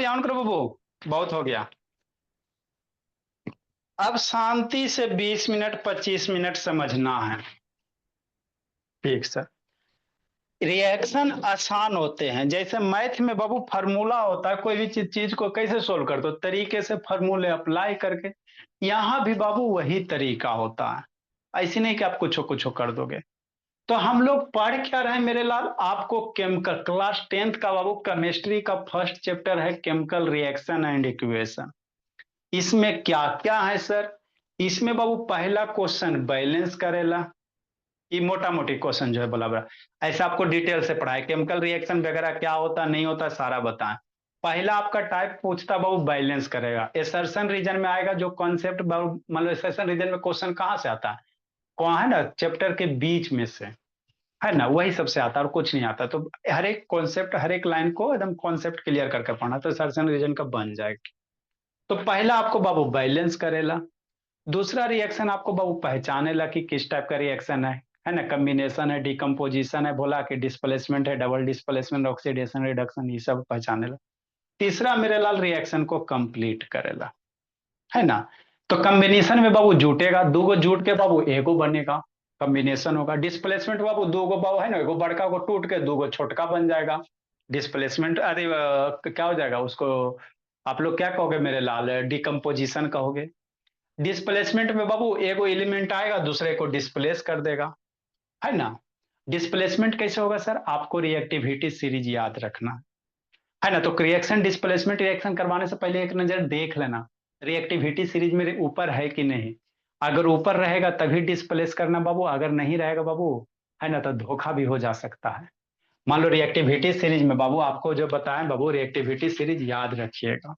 Video on करो बाबू, बहुत हो गया। अब शांति से 20 मिनट 25 मिनट समझना है। ठीक सर। रिएक्शन आसान होते हैं, जैसे मैथ में बाबू फार्मूला होता है, कोई भी चीज को कैसे सोल्व कर दो, तरीके से फार्मूले अप्लाई करके। यहां भी बाबू वही तरीका होता है, ऐसी नहीं कि आप कुछ कुछ कर दोगे। तो हम लोग पढ़ क्या रहे हैं मेरे लाल, आपको केमिकल क्लास 10th का बाबू केमिस्ट्री का फर्स्ट चैप्टर है केमिकल रिएक्शन एंड इक्वेशन। इसमें क्या क्या है सर, इसमें बाबू पहला क्वेश्चन बैलेंस करेला, ये मोटा मोटी क्वेश्चन जो है बोला बड़ा ऐसा आपको डिटेल से पढ़ाए, केमिकल रिएक्शन वगैरह क्या होता नहीं होता सारा बताएं। पहला आपका टाइप पूछता बाबू बैलेंस करेगा, एसर्शन रीजन में आएगा जो कॉन्सेप्ट, मतलब एसर्शन रीजन में क्वेश्चन कहाँ से आता है, कौन है ना चैप्टर के बीच में से, है ना, वही सबसे आता है और कुछ नहीं आता। तो हर एक कॉन्सेप्ट हर एक लाइन को एकदम कॉन्सेप्ट क्लियर करके पढ़ना, तो एसर्शन रीजन का बन जाएगा। तो पहला आपको बाबू बैलेंस करेला, दूसरा रिएक्शन आपको बाबू पहचाने ला कि किस टाइप का रिएक्शन है ना, कम्बिनेशन है, डिकम्पोजिशन है, बोला कि डिस्प्लेसमेंट है, डबल डिस्प्लेसमेंट, ऑक्सीडेशन, रिडक्शन, ये सब पहचाने ला। तीसरा मेरे लाल रिएक्शन को कंप्लीट करेला, है ना। तो कॉम्बिनेशन में बाबू जुटेगा, दो गो जुट के बाबू एगो बनेगा, कॉम्बिनेशन होगा। डिस्प्लेसमेंट बाबू दो गो बाबू है ना, एगो बड़का को टूट के दो गो छोटका बन जाएगा, डिस्प्लेसमेंट। अरे क्या हो जाएगा उसको, आप लोग क्या कहोगे मेरे लाल, डिकम्पोजिशन कहोगे। डिस्प्लेसमेंट में बाबू एगो एलिमेंट आएगा दूसरे को डिस्प्लेस कर देगा, है ना। डिस्प्लेसमेंट कैसे होगा सर, आपको रिएक्टिविटी सीरीज याद रखना है ना। तो रिएक्शन डिस्प्लेसमेंट रिएक्शन करवाने से पहले एक नजर देख लेना रिएक्टिविटी सीरीज मेरे ऊपर है कि नहीं। अगर ऊपर रहेगा तभी डिस्प्लेस करना बाबू, अगर नहीं रहेगा बाबू, है ना, तो धोखा भी हो जा सकता है। मान लो रिएक्टिविटी सीरीज में बाबू आपको जो बताएं बाबू, रिएक्टिविटी सीरीज याद रखिएगा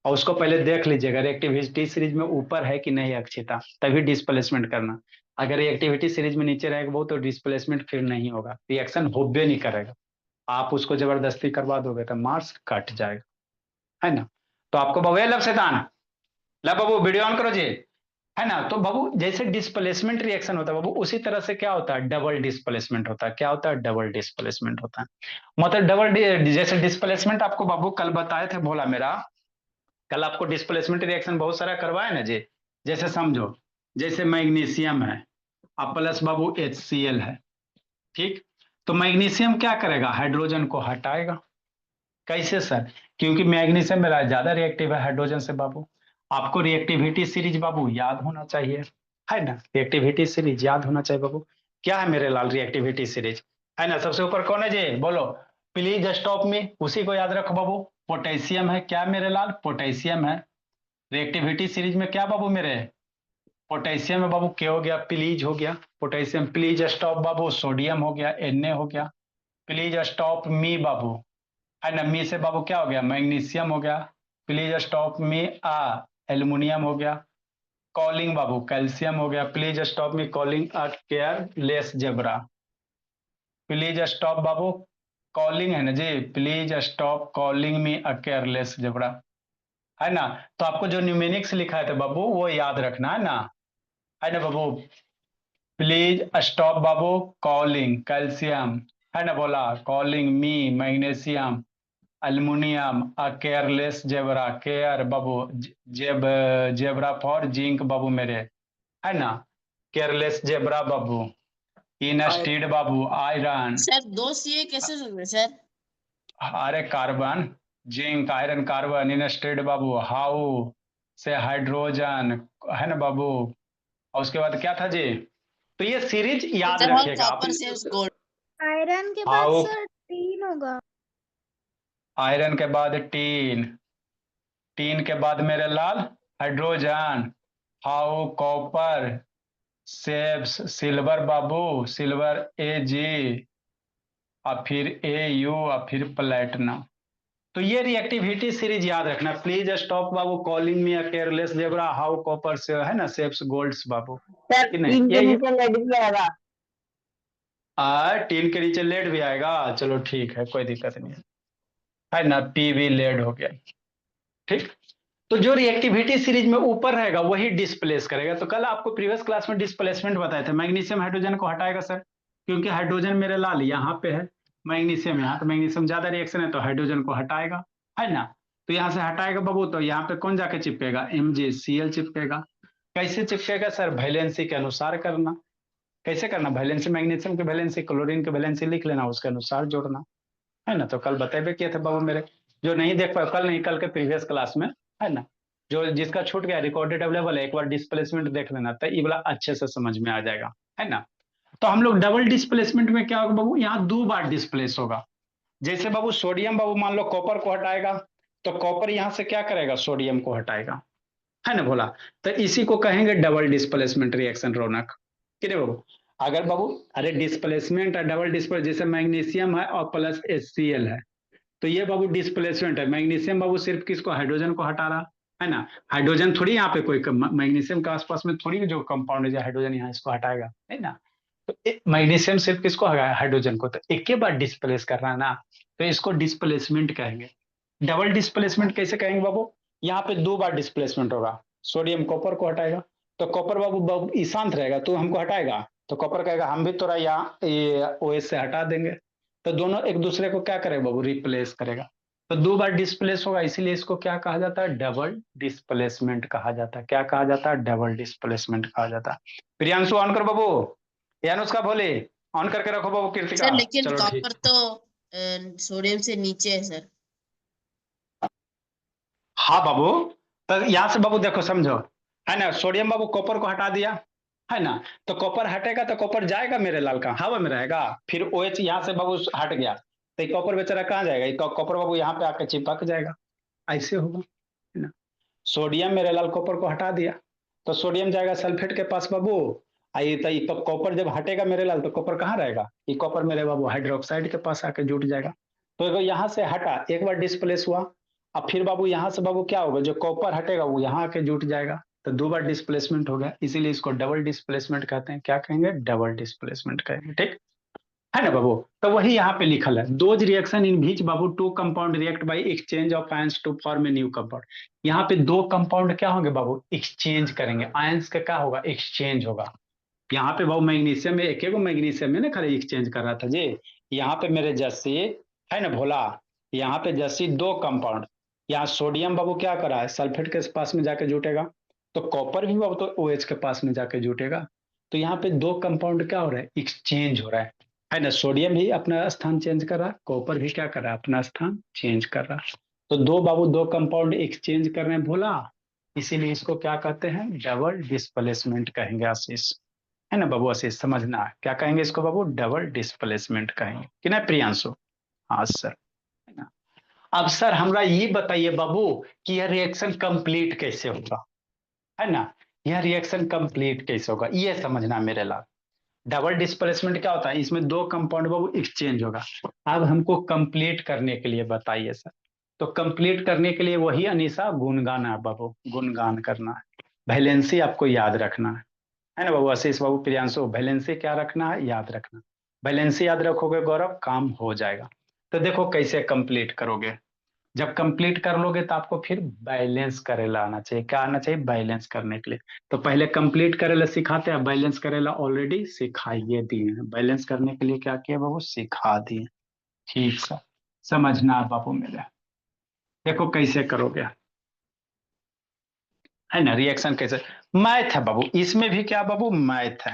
और उसको पहले देख लीजिएगा रिएक्टिविटी सीरीज में ऊपर है कि नहीं अक्षिता, तभी डिस्प्लेसमेंट करना। अगर रिएक्टिविटी सीरीज में नीचे रहेगा वो तो डिस्प्लेसमेंट फिर नहीं होगा, रिएक्शन होबे नहीं करेगा, आप उसको जबरदस्ती करवा दोगे तो मार्क्स कट जाएगा, है ना। तो आपको बाबू लब शैतान, लब बाबू वीडियो ऑन करो जी, है ना। तो बाबू जैसे डिस्प्लेसमेंट रिएक्शन होता है बाबू, उसी तरह से क्या होता है डबल डिस्प्लेसमेंट होता है। क्या होता है, डबल डिस्प्लेसमेंट होता है। मतलब जैसे डिस्प्लेसमेंट आपको बाबू कल बताए थे, बोला मेरा कल आपको डिस्प्लेसमेंट रिएक्शन बहुत सारा करवाए ना जी। जैसे समझो, जैसे मैग्नीशियम है अब प्लस बाबू HCl है, ठीक। तो मैग्नीशियम क्या करेगा, हाइड्रोजन को हटाएगा। कैसे सर, क्योंकि मैग्नीशियम मेरा ज्यादा रिएक्टिव है हाइड्रोजन से बाबू। आपको रिएक्टिविटी सीरीज बाबू याद होना चाहिए, है ना, रिएक्टिविटी सीरीज याद होना चाहिए बाबू। क्या है मेरे लाल रिएक्टिविटी सीरीज, है ना। सबसे ऊपर कौन है जी, बोलो, प्लीज स्टॉप में, उसी को याद रखो बाबू। पोटेशियम है, क्या मेरे लाल, पोटेशियम है। रिएक्टिविटी सीरीज में क्या बाबू मेरे, पोटेशियम में बाबू क्या हो गया, प्लीज हो गया potassium. Please stop Babu sodium हो गया, Na हो गया। प्लीज स्टॉप मी बाबू, है ना, मी से बाबू क्या हो गया, मैग्नीशियम हो गया। प्लीज स्टॉप मी एल्युमिनियम हो गया। कॉलिंग बाबू कैल्शियम हो गया। Please stop me calling care less zebra. Please stop बाबू कॉलिंग है ना जी, please stop calling me careless zebra, है ना। तो आपको जो न्यूमेनिक्स लिखा है था बाबू वो याद रखना है ना बाबू। प्लीज स्टॉप बाबू कॉलिंग कैल्शियम, है ना, बोला calling me magnesium aluminium careless zebra, care बाबू जेबरा फॉर जिंक बाबू मेरे, है ना, केयरलेस जेबरा बाबू। और इनस्टीड बाबू आयरन, सर दो सीए कैसे चल रहे सर? अरे carbon, zinc iron carbon. Instead बाबू हाउ से हाइड्रोजन, है ना बाबू। और उसके बाद क्या था जी, तो ये सीरीज याद सर रखिएगा आप। कॉपर से गोल्ड। आयरन के बाद हाउ, सर टीन होगा। आयरन के बाद टीन, टीन के बाद मेरे लाल हाइड्रोजन। हाउ कॉपर, सेब्स सिल्वर बाबू, सिल्वर Ag, और फिर Au, और फिर प्लेटिनम। तो ये रिएक्टिविटी सीरीज याद रखना। प्लीज स्टॉप बाबू calling me careless zebra, how copper से, है ना, सेब्स गोल्ड्स बाबू, सर कि नहीं टीन के ये नीचे लेड भी आएगा। टीन के नीचे लेड भी आएगा, चलो ठीक है कोई दिक्कत नहीं है ना। PV लेड हो गया, ठीक। तो जो रिएक्टिविटी सीरीज में ऊपर रहेगा वही डिस्प्लेस करेगा। तो कल आपको प्रीवियस क्लास में डिस्प्लेसमेंट बताए थे, मैग्नीशियम हाइड्रोजन को हटाएगा सर, क्योंकि हाइड्रोजन मेरे लाल यहाँ पे है, मैग्नीशियम यहाँ, तो मैग्नीशियम ज्यादा रिएक्शन है तो हाइड्रोजन को हटाएगा, है ना। तो यहाँ से हटाएगा बाबू तो यहाँ पे कौन जाके चिपकेगा, MgCl चिपकेगा। कैसे चिपकेगा सर, वैलेंसी के अनुसार करना। कैसे करना, वैलेंसी मैग्नीशियम की वैलेंसी क्लोरीन की वैलेंसी लिख लेना, उसके अनुसार जोड़ना, है ना। तो कल बतेबे किए थे बाबू मेरे, जो नहीं देख पाए कल नहीं, कल के प्रीवियस क्लास में, है ना। जो जिसका छूट गया रिकॉर्डेड अवेलेबल है, एक बार डिस्प्लेसमेंट देख लेना, तो ये वाला अच्छे से समझ में आ जाएगा, है ना। तो हम लोग डबल डिस्प्लेसमेंट में क्या होगा बाबू, यहाँ 2 बार डिस्प्लेस होगा। जैसे बाबू सोडियम बाबू मान लो कॉपर को हटाएगा, तो कॉपर यहाँ से क्या करेगा, सोडियम को हटाएगा, है ना बोला। तो इसी को कहेंगे डबल डिस्प्लेसमेंट रिएक्शन रौनक, किरे बाबू। अगर बाबू अरे डिस्प्लेसमेंट है, डबल डिस्प्लेस, जैसे मैग्नीशियम है और प्लस HCl है, तो ये बाबू डिस्प्लेसमेंट है। मैग्नीशियम बाबू सिर्फ किसको, हाइड्रोजन को हटा रहा, है ना। हाइड्रोजन थोड़ी यहाँ पे कोई मैग्नीशियम के आसपास में थोड़ी जो कंपाउंड है जो हाइड्रोजन यहाँ इसको हटाएगा, है ना। तो मैग्नीशियम सिर्फ किसको हटाएगा, हाइड्रोजन को, तो एक ही बार डिस्प्लेस कर रहा है ना, तो इसको डिस्प्लेसमेंट कहेंगे। डबल डिस्प्लेसमेंट कैसे कहेंगे बाबू, यहाँ पे 2 बार डिस्प्लेसमेंट होगा। सोडियम कॉपर को हटाएगा, तो कॉपर बाबू ईशांत रहेगा, तो हमको हटाएगा, तो कॉपर कहेगा हम भी तोरा यहाँ OH से हटा देंगे। तो दोनों एक दूसरे को क्या करेगा बाबू, रिप्लेस करेगा। तो 2 बार डिस्प्लेस होगा, इसीलिए इसको क्या कहा जाता है, डबल डिस्प्लेसमेंट कहा जाता है। क्या कहा जाता है, डबल डिस्प्लेसमेंट कहा जाता है। प्रियांशु ऑन करो बाबू, यानुष्का बोले ऑन करके रखो बाबू, कृतिका सर लेकिन चलो ठीक। कॉपर तो सोडियम से नीचे है सर। हाँ बाबू, तो यहाँ से बाबू देखो समझो, है ना। सोडियम बाबू कॉपर को हटा दिया, है ना। तो कॉपर हटेगा तो कॉपर जाएगा मेरे लाल का, हवा में रहेगा। फिर OH यहाँ से बाबू हट गया, तो कॉपर बेचारा कहाँ जाएगा, कॉपर बाबू यहाँ पे आके चिपक जाएगा, ऐसे होगा, है ना। सोडियम मेरे लाल कॉपर को हटा दिया, तो सोडियम जाएगा सल्फेट के पास बाबू। आई तो कॉपर जब हटेगा मेरे लाल, तो कॉपर कहाँ रहेगा, ये कॉपर मेरे बाबू हाइड्रोक्साइड के पास आके जुट जाएगा। तो यहाँ से हटा, एक बार डिस्प्लेस हुआ, अब फिर बाबू यहाँ से बाबू क्या होगा, जो कॉपर हटेगा वो यहाँ आके जुट जाएगा, तो 2 बार डिस्प्लेसमेंट हो गया, इसीलिए इसको डबल डिस्प्लेसमेंट कहते हैं। क्या कहेंगे, डबल डिस्प्लेसमेंट कहेंगे, ठीक है ना बाबू। तो वही यहाँ पे लिखल है, दोज रिएक्शन इन विच बाबू 2 compound react by exchange of ions to form a new compound. यहाँ पे 2 कंपाउंड क्या होंगे बाबू, एक्सचेंज करेंगे, आयंस का क्या होगा, एक्सचेंज होगा। यहाँ पे बाबू मैग्नीशियम में एक मैग्नीशियम में ना खाली एक्सचेंज कर रहा था जी। यहाँ पे मेरे जस्सी, है ना भोला, यहाँ पे जस्सी 2 कंपाउंड, यहाँ सोडियम बाबू क्या कर रहा है, सल्फेट के पास में जाके जुटेगा, तो कॉपर भी बाबू तो OH के पास में जाके जुटेगा। तो यहाँ पे 2 कंपाउंड क्या हो रहा है, एक्सचेंज हो रहा है ना। सोडियम भी अपना स्थान चेंज कर रहा है, कॉपर भी क्या कर रहा है, अपना स्थान चेंज कर रहा है। तो 2 बाबू 2 कंपाउंड एक्सचेंज कर रहे हैं भोला, इसीलिए इसको क्या कहते हैं, डबल डिस्प्लेसमेंट कहेंगे आशीष, है ना बाबू। आशीष समझना है, क्या कहेंगे इसको बाबू, डबल डिस्प्लेसमेंट कहेंगे कि ना प्रियांशु। हाँ सर, है ना। अब सर हमरा ये बताइए बाबू कि यह रिएक्शन कंप्लीट कैसे होगा, है ना। यह रिएक्शन कंप्लीट कैसे होगा ये समझना मेरे लाल। डबल डिस्प्लेसमेंट क्या होता है, इसमें 2 कंपाउंड बाबू एक्सचेंज होगा। अब हमको कंप्लीट करने के लिए बताइए सर। तो कंप्लीट करने के लिए वही अनीसा गुणगान है बाबू, गुणगान करना है, वैलेंसी आपको याद रखना है ना बाबू। आशीष बाबू, प्रियांशु, वैलेंसी क्या रखना है, याद रखना। वैलेंसी याद रखोगे गौरव, काम हो जाएगा। तो देखो कैसे कंप्लीट करोगे, जब कंप्लीट कर लोगे तो आपको फिर बैलेंस करेला आना चाहिए। क्या आना चाहिए, बैलेंस करने के लिए। तो पहले कंप्लीट करेला सिखाते हैं, बैलेंस करेला ऑलरेडी सिखाइए दिए हैं। बैलेंस करने के लिए क्या किया बाबू, सिखा दिए। ठीक सर, समझना है बाबू मेरे। देखो कैसे करोगे, है ना। रिएक्शन कैसे, मैथ है बाबू, इसमें भी क्या बाबू, मैथ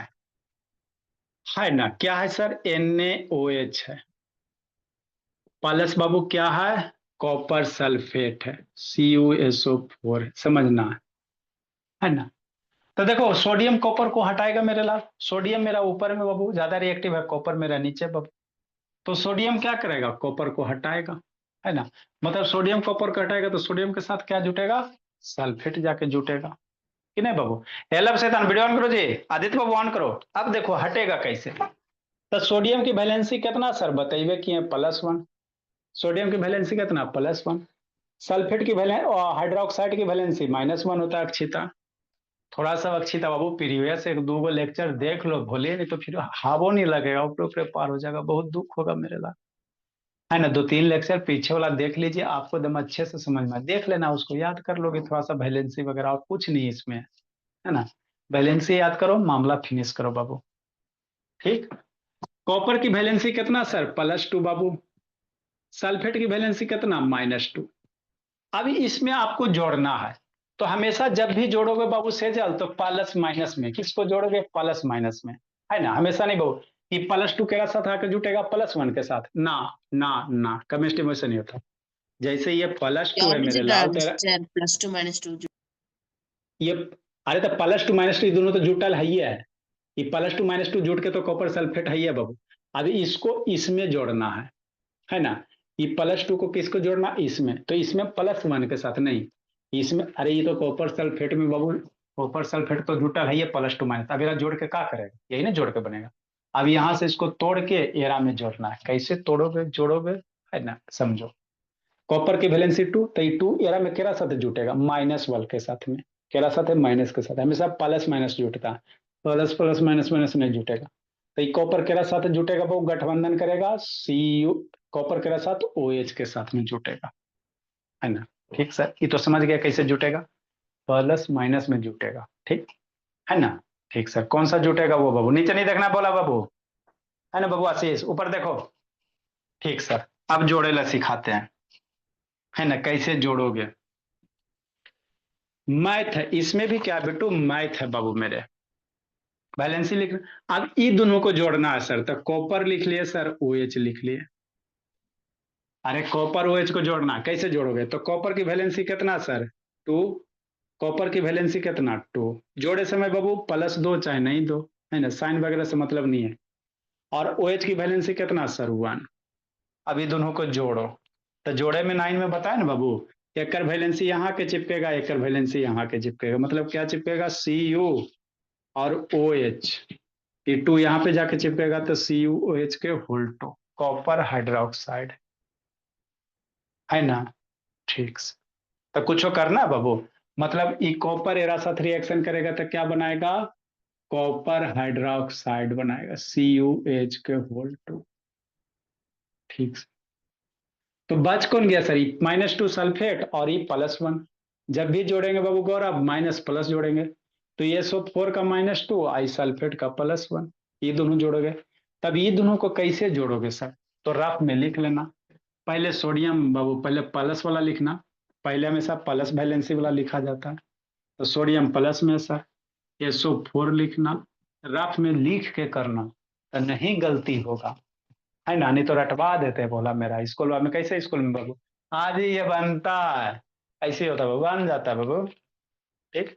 है ना। क्या है सर, NaOH है, प्लस बाबू क्या है, कॉपर सल्फेट है, CuSO4 समझना है ना। तो देखो सोडियम कॉपर को हटाएगा मेरे लाल, सोडियम मेरा ऊपर में बाबू ज्यादा रिएक्टिव है, कॉपर मेरा नीचे बाबू। तो सोडियम क्या करेगा, कॉपर को हटाएगा, है ना। मतलब सोडियम कॉपर को हटाएगा तो सोडियम के साथ क्या जुटेगा, सल्फेट जाके जुटेगा कि नहीं बाबू। एलब शैतान वीडियो ऑन करो जी, आदित्य बाबू ऑन करो। अब देखो हटेगा कैसे। तो सोडियम की वैलेंसी कितना सर बताइए कि +1, सोडियम की वैलेंसी कितना, +1। सल्फेट की वैलेंसी और हाइड्रोक्साइड की वैलेंसी -1 होता है अक्षिता। थोड़ा सा अक्षिता बाबू प्रीवियस 1-2 लेक्चर देख लो, भूलिए नहीं तो फिर हावो नहीं लगेगा, ऊपर ऊपर पार हो जाएगा, बहुत दुख होगा मेरे लाल, है ना। 2-3 लेक्चर पीछे वाला देख लीजिए, आपको एकदम अच्छे से समझ में देख लेना, उसको याद कर लोगे थोड़ा सा वैलेंसी वगैरह, और कुछ नहीं इसमें, है ना। वैलेंसी याद करो, मामला फिनिश करो बाबू, ठीक। कॉपर की वैलेंसी कितना सर, +2 बाबू। सल्फेट की वैलेंसी कितना, -2। अब इसमें आपको जोड़ना है, तो हमेशा जब भी जोड़ोगे बाबू सेजल तो प्लस माइनस में, किसको जोड़ोगे? प्लस माइनस में, है ना। हमेशा नहीं बाबू कि प्लस टू के साथ आकर जुटेगा प्लस वन के साथ, ना ना ना, केमिस्ट्री में से नहीं होता। जैसे ये प्लस टू है मेरे लाल तेरा, +2 - 2 ये अरे तो प्लस टू माइनस टू दोनों तो जुटल है ही है, ये प्लस टू माइनस टू जुट के तो कॉपर सल्फेट है ही है बाबू। अभी इसको इसमें जोड़ना है ना। ये प्लस टू को किसको जोड़ना? इसमें, तो इसमें प्लस वन के साथ नहीं, इसमें। अरे ये तो कॉपर सल्फेट में बाबू, कॉपर सल्फेट तो जुटल है ये प्लस टू माइनस, अब ये जोड़ के क्या करेगा? यही ना जोड़ के बनेगा। अब यहां से इसको तोड़ के एरा में जोड़ना है, कैसे तोड़ोगे जोड़ोगे, है ना, समझो। कॉपर की वैलेंसी टू, तो ये टू एरा में केरा साथ जुटेगा? माइनस वन के साथ में, केरा साथ है माइनस के साथ, हमेशा प्लस माइनस जुटता है, प्लस प्लस माइनस माइनस नहीं जुटेगा। तो ये कॉपर केरा साथ जुटेगा वो गठबंधन करेगा सी यू, कॉपर केरा साथ ओ एच के साथ में जुटेगा, है ना। ठीक सर, ये तो समझ गया कैसे जुटेगा, प्लस माइनस में जुटेगा, ठीक है ना। ठीक सर, कौन सा जुटेगा वो बाबू? नीचे नहीं देखना बोला बाबू, है ना बाबू आशीष, ऊपर देखो। ठीक सर, अब जोड़ेला सिखाते हैं, है ना, कैसे जोड़ोगे। मैथ है इसमें भी, क्या बेटू मैथ है बाबू मेरे, बैलेंसी लिख। अब ई दोनों को जोड़ना है सर, तो कॉपर लिख लिए सर, ओ एच लिख लिए। अरे कॉपर ओ एच को जोड़ना, कैसे जोड़ोगे? तो कॉपर की वैलेंसी कितना सर? टू, कॉपर की वैलेंसी कितना? टू। जोड़े समय बाबू प्लस दो चाहे नहीं दो, है ना, साइन वगैरह से मतलब नहीं है। और ओ एच की वैलेंसी कितना सर? वन। अभी दोनों को जोड़ो, तो जोड़े में नाइन में बताया ना बाबू, एक वैलेंसी यहाँ के चिपकेगा, एक वैलेंसी यहाँ के चिपकेगा, मतलब क्या चिपकेगा? सी यू और ओ एच, ये टू यहाँ पे जाके चिपकेगा तो सी यू ओ एच के होल टू, कॉपर हाइड्रोक्साइड, है ना। ठीक से, तो कुछ करना है बाबू, मतलब ई कॉपर एरा साथ रिएक्शन करेगा तो क्या बनाएगा? कॉपर हाइड्रोक्साइड बनाएगा, सी यू एच के होल टू। ठीक से, तो बच कौन गया सर? माइनस टू सल्फेट और ये प्लस वन। जब भी जोड़ेंगे बाबू गौरव माइनस प्लस जोड़ेंगे, तो ये सो फोर का माइनस टू, आई सल्फेट का प्लस वन, ये दोनों जोड़ोगे। तब ये दोनों को कैसे जोड़ोगे सर? तो रफ में लिख लेना। पहले सोडियम बाबू, पहले प्लस वाला लिखना, पहले हमेशा प्लस वैलेंसी वाला लिखा जाता है, तो सोडियम प्लस में सर SO4 लिखना, रफ में लिख के करना, तो नहीं गलती होगा, है ना। नहीं तो रटवा देते हैं, बोला मेरा स्कूल में, कैसे स्कूल में बाबू, हाँ जी ये बनता है, ऐसे ही होता है बाबू, बन जाता है बाबू। ठीक,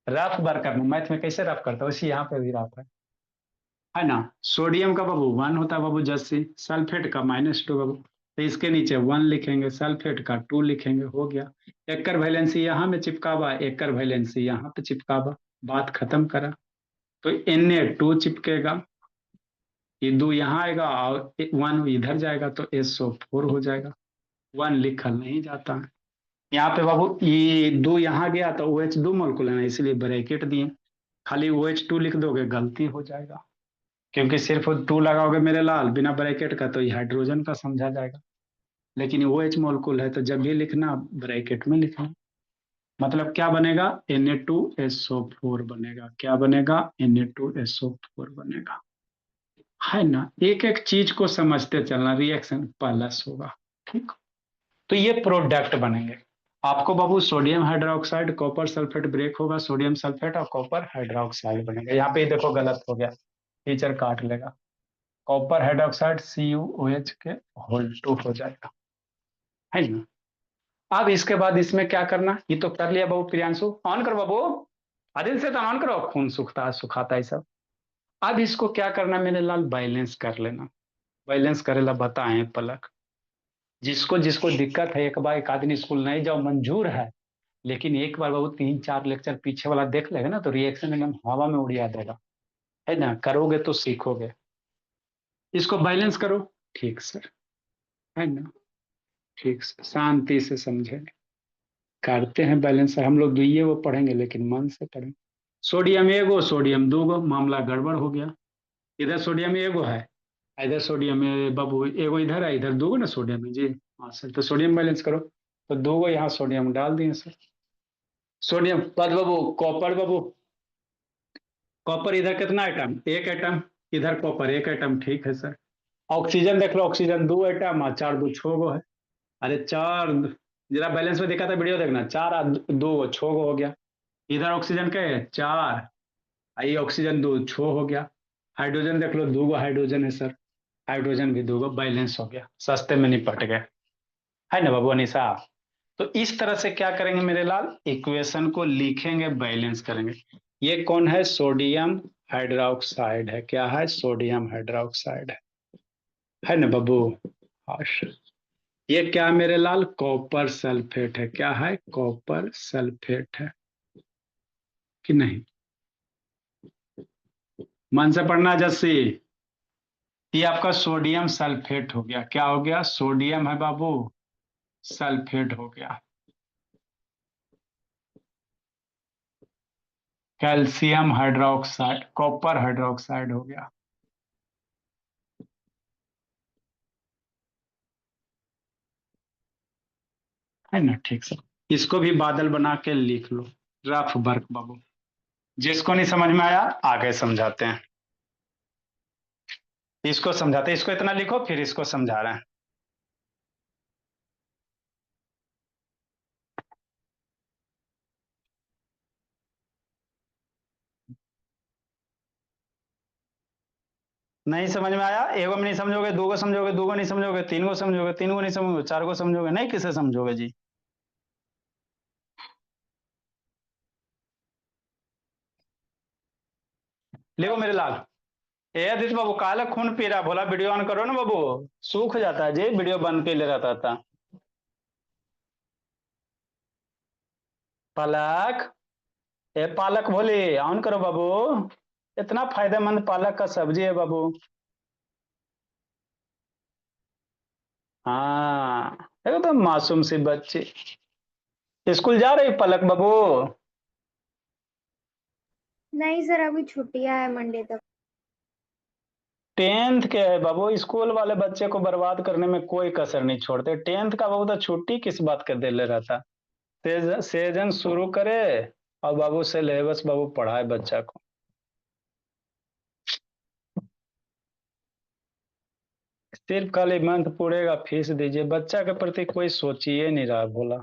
रफ बार करना, मैथ में कैसे रफ करता है वैसे यहाँ पे भी रफ है ना। सोडियम का बाबू वन होता है बाबू, जस्सी सल्फेट का माइनस टू बाबू, तो इसके नीचे वन लिखेंगे, सल्फेट का टू लिखेंगे, हो गया। एकर वैलेंसी यहाँ में चिपकावा, एकर वैलेंसी यहाँ पे चिपकावा, बात खत्म करा। तो Na2 चिपकेगा, ये दो यहाँ आएगा और वन इधर जाएगा, तो SO4 हो जाएगा। वन लिखल नहीं जाता है यहाँ पे बाबू, ये दो यहाँ गया तो OH दो मोलकुल है ना, इसलिए ब्रैकेट दिए। खाली OH2 लिख दोगे गलती हो जाएगा, क्योंकि सिर्फ टू लगाओगे मेरे लाल बिना ब्रैकेट का, तो ये हाइड्रोजन का समझा जाएगा। लेकिन OH मोलकुल है, तो जब भी लिखना ब्रैकेट में लिखना। मतलब क्या बनेगा? Na2SO4 बनेगा, क्या बनेगा? Na2SO4 बनेगा, है ना। एक एक चीज को समझते चलना, रिएक्शन प्लस होगा, ठीक। तो ये प्रोडक्ट बनेंगे आपको बाबू, sodium hydroxide copper sulphate break होगा, सोडियम सल्फेट और कॉपर हाइड्रोक्साइड बनेगा। यहाँ पे देखो गलत हो गया, टीचर काट लेगा, कॉपर हाइड्रोक्साइड CuOH के होल टू हो जाएगा, है ना। अब इसके बाद इसमें क्या करना, ये तो कर लिया बाबू, प्रियांशु ऑन करो बाबू, आदिल से तो ऑन करो, खून सुखता सुखाता है सब। अब इसको क्या करना मेरे लाल? बैलेंस कर लेना। बैलेंस करेला बताएं पलक, जिसको जिसको दिक्कत है एक बार एक आदमी स्कूल नहीं जाओ मंजूर है, लेकिन एक बार बाबू 3-4 लेक्चर पीछे वाला देख लेगा ना, तो रिएक्शन एकदम हवा में उड़िया देगा, है ना। करोगे तो सीखोगे। इसको बैलेंस करो, ठीक सर, है ना। ठीक से शांति से समझेंगे, करते हैं बैलेंस सर। हम लोग दुइये वो पढ़ेंगे, लेकिन मन से पढ़ेंगे। सोडियम एगो सोडियम दूगो, मामला गड़बड़ हो गया। इधर सोडियम एगो है, इधर सोडियम बाबू एगो इधर है, इधर दूगो ना सोडियम है जी। हाँ सर, तो सोडियम बैलेंस करो, तो दूगो यहाँ सोडियम डाल दिए सर। सोडियम बाद बाबू कॉपर बाबू, कॉपर इधर कितना आइटम? एक आइटम, इधर कॉपर एक आइटम, ठीक है सर। ऑक्सीजन देख लो, ऑक्सीजन दो आइटम और चार दो छो गो है, अरे चार जरा बैलेंस में देखा था वीडियो देखना, 4 और 2 6 हो गया। इधर ऑक्सीजन के 4, ये ऑक्सीजन 2 6 हो गया। हाइड्रोजन देख लो 2 हाइड्रोजन है सर, हाइड्रोजन भी 2 बैलेंस हो गया, सस्ते में निपट गए, है ना बाबू अनिशा। तो इस तरह से क्या करेंगे मेरे लाल, इक्वेशन को लिखेंगे, बैलेंस करेंगे। ये कौन है, सोडियम हाइड्रोक्साइड है, क्या है, सोडियम हाइड्रोक्साइड है ना बाबू। हाँ, ये क्या है मेरे लाल, कॉपर सल्फेट है, क्या है, कॉपर सल्फेट है कि नहीं, मन से पढ़ना जस्सी। ये आपका सोडियम सल्फेट हो गया, क्या हो गया, सोडियम है बाबू, सल्फेट हो गया। कैल्शियम हाइड्रोक्साइड, कॉपर हाइड्रोक्साइड हो गया। है ना, ठीक से इसको भी बादल बना के लिख लो, रफ वर्क बाबू। जिसको नहीं समझ में आया आगे समझाते हैं, इसको समझाते हैं, इसको इतना लिखो फिर इसको समझा रहे हैं। नहीं समझ में आया, एगो में नहीं समझोगे, 2 को समझोगे, 2 को नहीं समझोगे, 3 को समझोगे, 3 को नहीं समझोगे, 4 को समझोगे, नहीं किसे समझोगे जी। लिखो मेरे लाल। ए आदित्य बाबू काला खून पी रहा, बोला वीडियो ऑन करो ना बाबू, सूख जाता है जी, वीडियो बंद पे ले रहता था। पालक, ए पालक भोले ऑन करो बाबू, इतना फायदेमंद पालक का सब्जी है बाबू। हाँ देखो तो मासूम सी बच्ची, स्कूल जा रही पलक बाबू। नहीं सर, अभी छुट्टियां है मंडे तक। 10th के है बाबू, स्कूल वाले बच्चे को बर्बाद करने में कोई कसर नहीं छोड़ते। 10th का बाबू तो छुट्टी किस बात का दे ले रहता, सेजन शुरू करे और बाबू सिलेबस बाबू पढ़ाए बच्चा को। सिर्फ खाली मंथ पूरेगा फीस दीजिए, बच्चा के प्रति कोई सोचिए नहीं रहा भोला।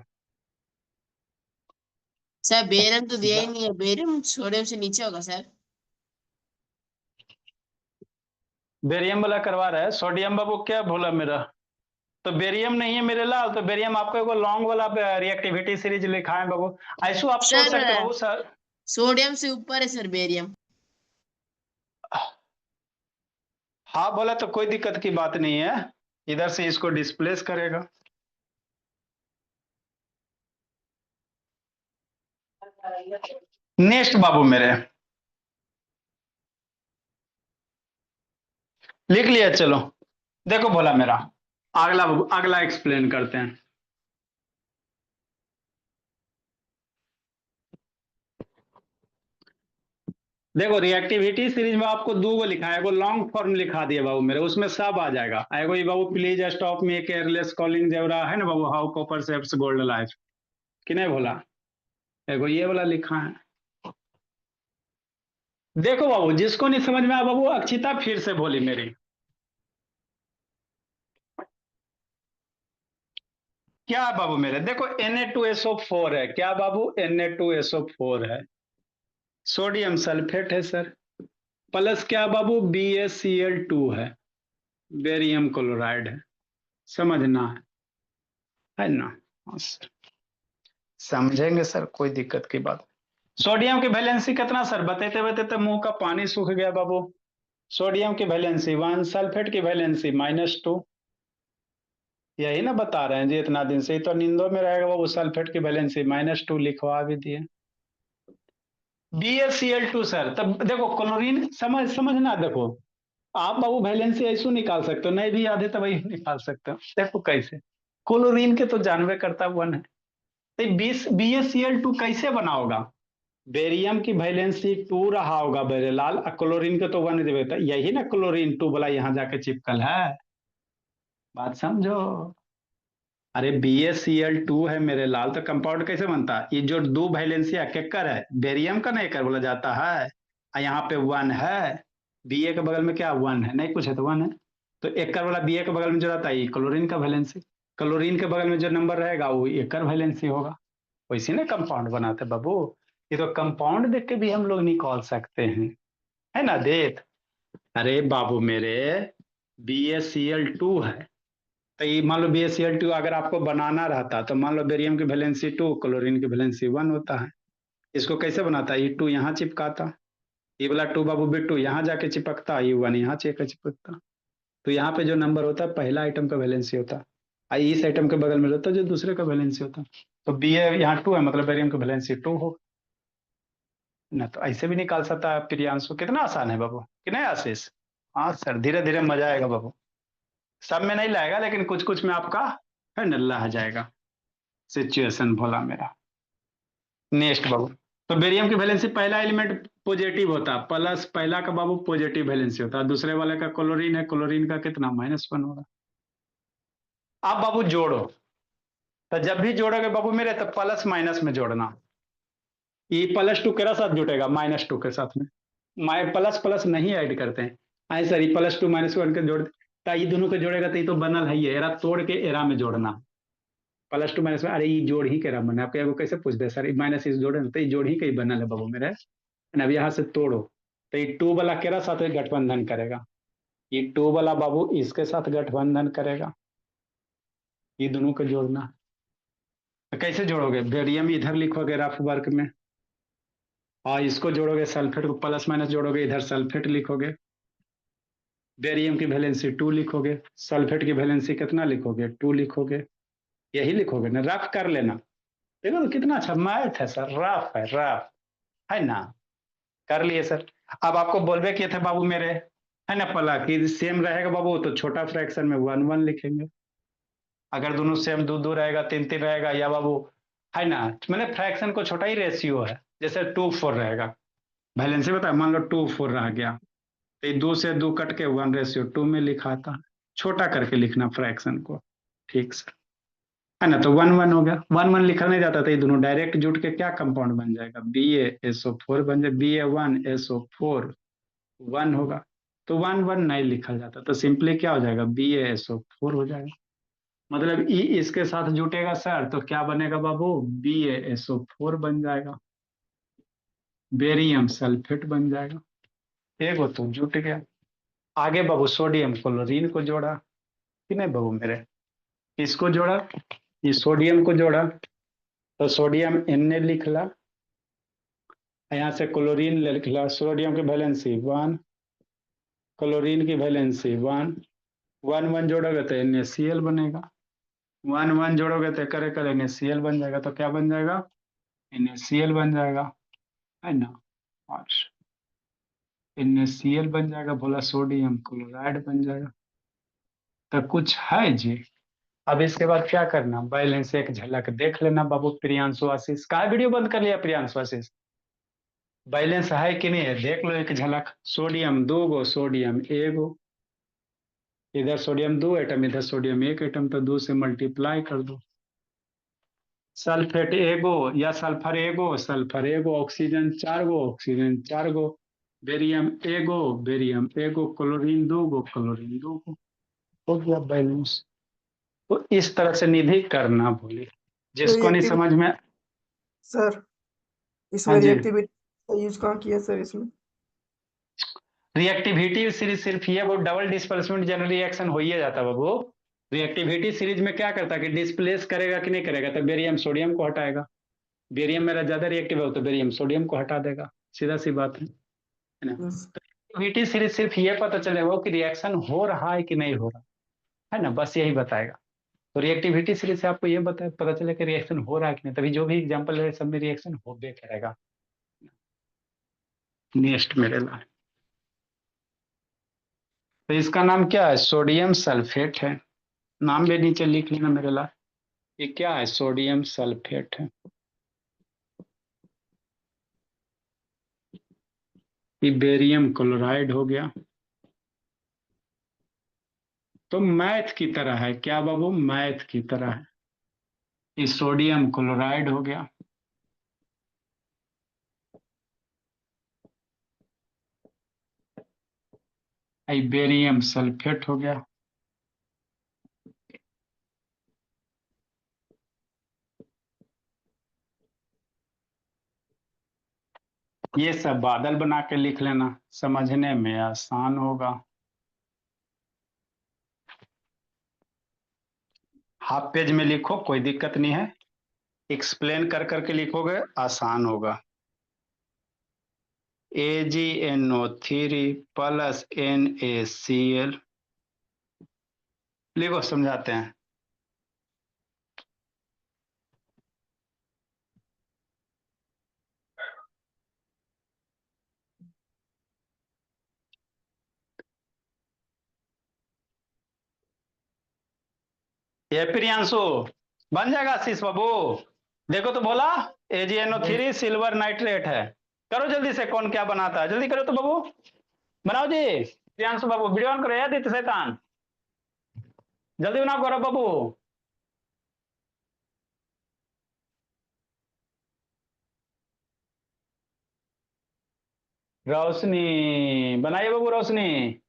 सर बेरियम तो दिया ही नहीं है, बेरियम सोडियम से नीचे होगा सर। बेरियम वाला करवा रहा है, सोडियम बाबू क्या भोला मेरा, तो बेरियम नहीं है मेरे लाल, तो बेरियम आपको एगो लॉन्ग वाला रिएक्टिविटी सीरीज लिखा है बाबू, ऐसो आप सोच सर सकते हो बाबू सर। सोडियम से ऊपर है सर बेरियम। हाँ बोला तो कोई दिक्कत की बात नहीं है, इधर से इसको डिस्प्लेस करेगा। नेक्स्ट बाबू मेरे, लिख लिया चलो। देखो बोला मेरा, अगला बाबू अगला एक्सप्लेन करते हैं। देखो रिएक्टिविटी सीरीज में आपको 2 गो लिखा है, एगो लॉन्ग फॉर्म लिखा दिया बाबू मेरे, उसमें सब आ जाएगा। एगो ये बाबू please stop me careless calling zebra, है ना बाबू, how copper saves gold life, कि नहीं बोला, एगो ये वाला लिखा है। देखो बाबू जिसको नहीं समझ में आया बाबू, अक्षिता फिर से बोली मेरी, क्या बाबू मेरे, देखो Na2SO4 है, क्या बाबू, Na2SO4 है, सोडियम सल्फेट है सर, प्लस क्या बाबू, BaCl2 है, बेरियम क्लोराइड है, समझना है ना। हाँ सर, समझेंगे सर, कोई दिक्कत की बात। सोडियम की वैलेंसी कितना सर, बताते बताते मुंह का पानी सूख गया बाबू। सोडियम की वैलेंसी 1, सल्फेट की वैलेंसी -2, यही ना बता रहे हैं जी, इतना दिन से ही तो नींदों में रहेगा बाबू, सल्फेट की वैलेंसी -2 लिखवा भी दिए। BaCl2 सर, तब देखो क्लोरीन, समझना, देखो आप बाबू वैलेंसी ऐसो निकाल सकते हो, नहीं भी याद है तो वही निकाल सकते हो, देखो कैसे, क्लोरीन के तो जानवे करता 1 है, तो BaCl2 कैसे बना होगा, बेरियम की वैलेंसी 2 रहा होगा मेरे लाल, क्लोरीन के तो 1 देता, यही ना क्लोरीन 2 बोला यहाँ जाके चिपकल है, बात समझो। अरे BaCl2 है मेरे लाल, तो कंपाउंड कैसे बनता है, ये जो 2 वैलेंसी केकर है, बेरियम का नहीं कर बोला जाता है, यहाँ पे 1 है, Ba के बगल में क्या 1 है, नहीं कुछ है तो 1 है, तो एक वाला Ba के बगल में जो रहता है ये क्लोरीन का वैलेंसी, क्लोरीन के बगल में जो नंबर रहेगा वो एकर वैलेंसी होगा। वैसे ना कंपाउंड बनाते बाबू, ये तो कंपाउंड देख के भी हम लोग निकाल सकते हैं, है ना देख। अरे बाबू मेरे, BaCl2 है, तो ये मान लो BaCl2 अगर आपको बनाना रहता तो मान लो बेरियम की वैलेंसी 2, क्लोरीन की वैलेंसी 1 होता है। इसको कैसे बनाता है, ये 2 यहाँ चिपकाता, ये वाला 2 बाबू बिट्टू यहाँ जाके चिपकता, ये 1 यहाँ जाके चिपकता। तो यहाँ पे जो नंबर होता है पहला आइटम का वैलेंसी होता है, इस आइटम के बगल में होता है जो दूसरे का वैलेंसी होता है। तो बी ए यहाँ 2 है, मतलब बेरियम की वैलेंसी 2 हो ना। तो ऐसे भी निकाल सकता है प्रियांशु। कितना आसान है बाबू, कि नहीं आशीष? हाँ सर, धीरे धीरे मजा आएगा बाबू। सब में नहीं लाएगा लेकिन कुछ कुछ में आपका है न ला जाएगा सिचुएशन भोला मेरा। नेक्स्ट बाबू, तो बेरियम की वैलेंसी पहला एलिमेंट पॉजिटिव होता है, प्लस पहला का बाबू पॉजिटिव वैलेंसी होता है, दूसरे वाले का क्लोरीन है, क्लोरीन का कितना -1 होगा। अब बाबू जोड़ो, तो जब भी जोड़ोगे बाबू मेरे तो प्लस माइनस में जोड़ना। ये +2 के साथ जुटेगा -2 के साथ में, प्लस प्लस नहीं ऐड करते हैं। ऐसे सर ये +2 -1 के जोड़, तो ये दोनों को जोड़ेगा तो ये तो बनल है, ये एरा तोड़ के एरा में जोड़ना। +2 -1, अरे ये जोड़ ही के एरा बना, आपको एगो कैसे पूछ दे सर माइनस इस जोड़े तो ये जोड़ ही के ही बनल है बाबू मेरे। अब यहाँ से तोड़ो, तो ये 2 वाला केरा साथ में गठबंधन करेगा, ये 2 वाला बाबू इसके साथ गठबंधन करेगा, ये दोनों को जोड़ना। तो कैसे जोड़ोगे, बेरियम इधर लिखोगे रफ वर्क में, और इसको जोड़ोगे सल्फेट को प्लस माइनस जोड़ोगे, इधर सल्फेट लिखोगे, बेरियम की वैलेंसी 2 लिखोगे, सल्फेट की वैलेंसी कितना लिखोगे, 2 लिखोगे। यही लिखोगे ना, रफ कर लेना। देखो तो कितना अच्छा मैथ है सर, रफ है, रफ है ना। कर लिए सर। अब आपको बोलबे किए थे बाबू मेरे, है ना पला कि सेम रहेगा बाबू तो छोटा फ्रैक्शन में 1 1 लिखेंगे, अगर दोनों सेम 2 2 रहेगा, 3 3 रहेगा, या बाबू है ना, मैंने फ्रैक्शन को छोटा ही रेशियो है, जैसे 2 4 रहेगा, वैलेंसी बता मान लो 2 4 रह गया, तो ये 2 से 2 कट के 1:2 में लिखा था, छोटा करके लिखना फ्रैक्शन को। ठीक सर, है ना। तो 1 1 हो गया, 1 1 लिखा नहीं जाता था, ये दोनों डायरेक्ट जुट के क्या कंपाउंड बन जाएगा, BaSO4 बन जाए, Ba1SO4 1 होगा। तो 1 1 नहीं लिखा जाता, तो सिंपली क्या हो जाएगा, BaSO4 हो जाएगा। मतलब ई इसके साथ जुटेगा सर तो क्या बनेगा बाबू, BaSO4 बन जाएगा, बेरियम सल्फेट बन जाएगा। एक वो तो जुट गया। आगे बाबू सोडियम क्लोरीन को जोड़ा कि नहीं बाबू मेरे, किसको जोड़ा, ये सोडियम को जोड़ा, तो सोडियम Na लिख ला, यहाँ से क्लोरीन लिख ला, सोडियम की वैलेंसी 1, क्लोरीन की वैलेंसी 1, 1 1 जोड़ोगे तो NaCl बनेगा, 1 1 जोड़ोगे तो करे करे NaCl बन जाएगा, तो क्या बन जाएगा, NaCl बन जाएगा, है ना। और NaCl बन जाएगा, बोला सोडियम क्लोराइड बन जाएगा। तो कुछ है जी। अब इसके बाद क्या करना, बैलेंस एक झलक देख लेना बाबू प्रियांशु आशीष का। वीडियो बंद कर लिया प्रियांशु आशीष, बैलेंस है कि नहीं है देख लो एक झलक। सोडियम 2 गो, सोडियम 1 गो, इधर सोडियम 2 एटम, इधर सोडियम 1 एटम, तो 2 से मल्टीप्लाई कर दो। सल्फेट 1 गो या सल्फर 1 गो, सल्फर 1 गो, ऑक्सीजन 4 गो, ऑक्सीजन 4 गो, बेरियम 1 गो, बेरियम 1 गो, क्लोरीन 2 गो, क्लोरीन 2 गो, हो गया बैलेंस। तो इस तरह से निधि करना भूलिए, तो जिसको नहीं रिएक्टिविटी समझ में। सर, हाँ इसमें जी, रिएक्टिविटी का यूज कहाँ किया सर इसमें? रिएक्टिविटी सीरीज सिर्फ ये वो डबल डिस्प्लेसमेंट जनरल रिएक्शन हो ही जाता बाबू। रिएक्टिविटी सीरीज में क्या करता कि डिस्प्लेस करेगा कि नहीं करेगा, तो बेरियम सोडियम को हटाएगा, बेरियम मेरा ज्यादा रिएक्टिव है तो बेरियम सोडियम को हटा देगा, सीधा सी बात है ना। यस। रिएक्टिविटी सीरीज सिर्फ ये पता चलेगा कि रिएक्शन हो रहा है कि नहीं हो रहा है ना, बस यही बताएगा। तो रिएक्टिविटी सीरीज से आपको ये पता चले कि रिएक्शन हो रहा है कि नहीं, तभी जो भी एग्जाम्पल है सब में रिएक्शन हो बे करेगा। नेक्स्ट मेरे ला, तो इसका नाम क्या है, सोडियम सल्फेट है, नाम भी नीचे लिख लेना मेरे ला। ये क्या है, सोडियम सल्फेट है, ये बेरियम क्लोराइड हो गया। तो मैथ की तरह है क्या बाबू, मैथ की तरह है, ये सोडियम क्लोराइड हो गया, ये बेरियम सल्फेट हो गया, ये सब बादल बना के लिख लेना, समझने में आसान होगा। हाफ पेज में लिखो, कोई दिक्कत नहीं है, एक्सप्लेन कर करके लिखोगे आसान होगा। AgNO3 प्लस NaCl लिखो, समझाते हैं। ये प्रियांशु बन जाएगा आशीष बाबू? देखो तो बोला AgNO3 सिल्वर नाइट्रेट है। करो जल्दी से, कौन क्या बनाता है, जल्दी करो तो बाबू, बनाओ जी। प्रियांशु बाबू वीडियो ऑन करो, याद शैतान, जल्दी बनाओ गौरव बाबू। रोशनी बनाइए बाबू, रोशनी।